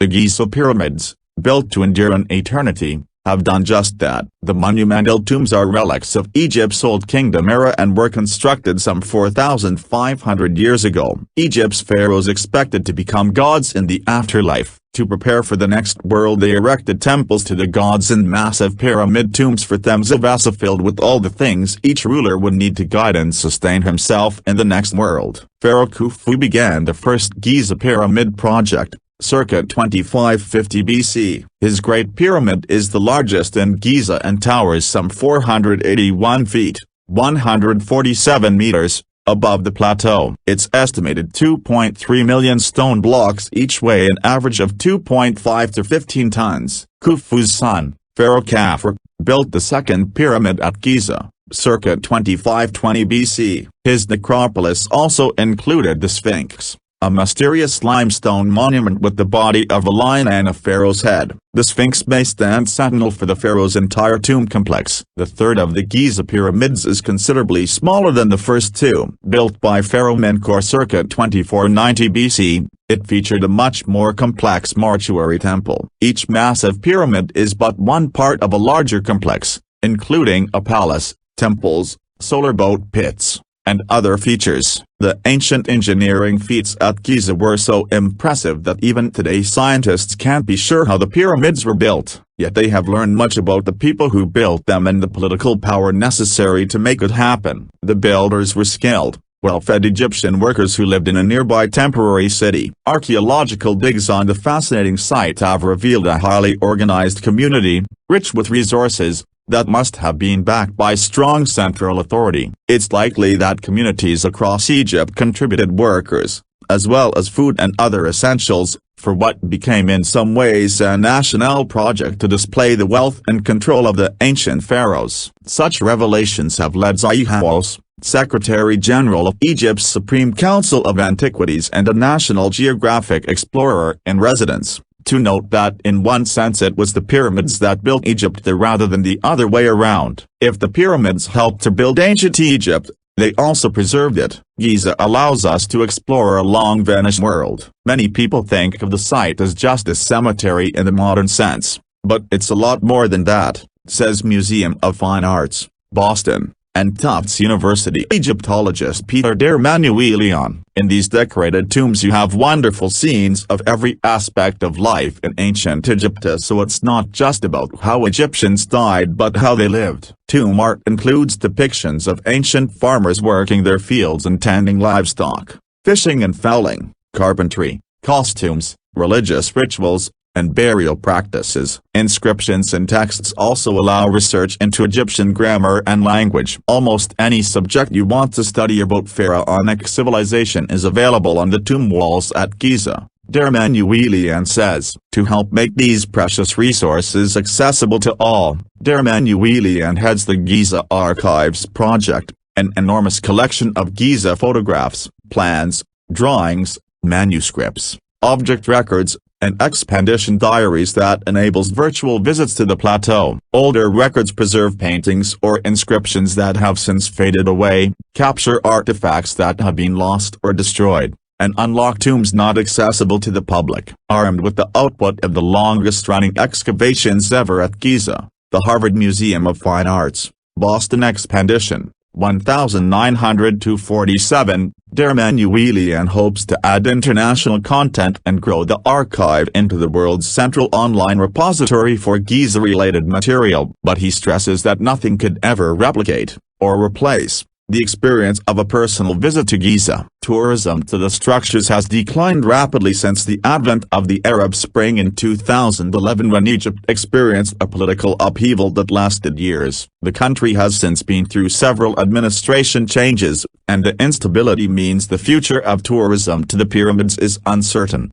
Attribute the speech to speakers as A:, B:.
A: The Giza pyramids, built to endure an eternity, have done just that. The monumental tombs are relics of Egypt's Old Kingdom era and were constructed some 4,500 years ago. Egypt's pharaohs expected to become gods in the afterlife. To prepare for the next world, they erected temples to the gods and massive pyramid tombs for them filled with all the things each ruler would need to guide and sustain himself in the next world. Pharaoh Khufu began the first Giza pyramid project, circa 2550 BC. His Great Pyramid is the largest in Giza and towers some 481 feet, 147 meters, above the plateau. Its estimated 2.3 million stone blocks each weigh an average of 2.5 to 15 tons. Khufu's son, Pharaoh Khafre, built the second pyramid at Giza, circa 2520 BC. His necropolis also included the Sphinx, a mysterious limestone monument with the body of a lion and a pharaoh's head. The Sphinx may stand sentinel for the pharaoh's entire tomb complex. The third of the Giza pyramids is considerably smaller than the first two. Built by Pharaoh Menkaure circa 2490 BC, it featured a much more complex mortuary temple. Each massive pyramid is but one part of a larger complex, including a palace, temples, solar boat pits, and other features. The ancient engineering feats at Giza were so impressive that even today scientists can't be sure how the pyramids were built, yet they have learned much about the people who built them and the political power necessary to make it happen. The builders were skilled, well-fed Egyptian workers who lived in a nearby temporary city. Archaeological digs on the fascinating site have revealed a highly organized community, rich with resources, that must have been backed by strong central authority. It's likely that communities across Egypt contributed workers, as well as food and other essentials, for what became in some ways a national project to display the wealth and control of the ancient pharaohs. Such revelations have led Zayhawals, Secretary-General of Egypt's Supreme Council of Antiquities and a National Geographic explorer in residence, to note that in one sense it was the pyramids that built Egypt rather than the other way around. If the pyramids helped to build ancient Egypt, they also preserved it. Giza allows us to explore a long-vanished world. Many people think of the site as just a cemetery in the modern sense, but it's a lot more than that, says Museum of Fine Arts, Boston, and Tufts University Egyptologist Peter Dermanuelian. In these decorated tombs you have wonderful scenes of every aspect of life in ancient Egypt, so it's not just about how Egyptians died but how they lived. Tomb art includes depictions of ancient farmers working their fields and tending livestock, fishing and fowling, carpentry, costumes, religious rituals, and burial practices. Inscriptions and texts also allow research into Egyptian grammar and language. Almost any subject you want to study about pharaonic civilization is available on the tomb walls at Giza, Dermanuelian says. To help make these precious resources accessible to all, Dermanuelian heads the Giza Archives project, an enormous collection of Giza photographs, plans, drawings, manuscripts, object records, and expedition diaries that enables virtual visits to the plateau. Older records preserve paintings or inscriptions that have since faded away, capture artifacts that have been lost or destroyed, and unlock tombs not accessible to the public. Armed with the output of the longest-running excavations ever at Giza, the Harvard Museum of Fine Arts, Boston Expedition, 1900-47, Dermanuelian hopes to add international content and grow the archive into the world's central online repository for Giza-related material. But he stresses that nothing could ever replicate, or replace, the experience of a personal visit to Giza. Tourism to the structures has declined rapidly since the advent of the Arab Spring in 2011 when Egypt experienced a political upheaval that lasted years. The country has since been through several administration changes, and the instability means the future of tourism to the pyramids is uncertain.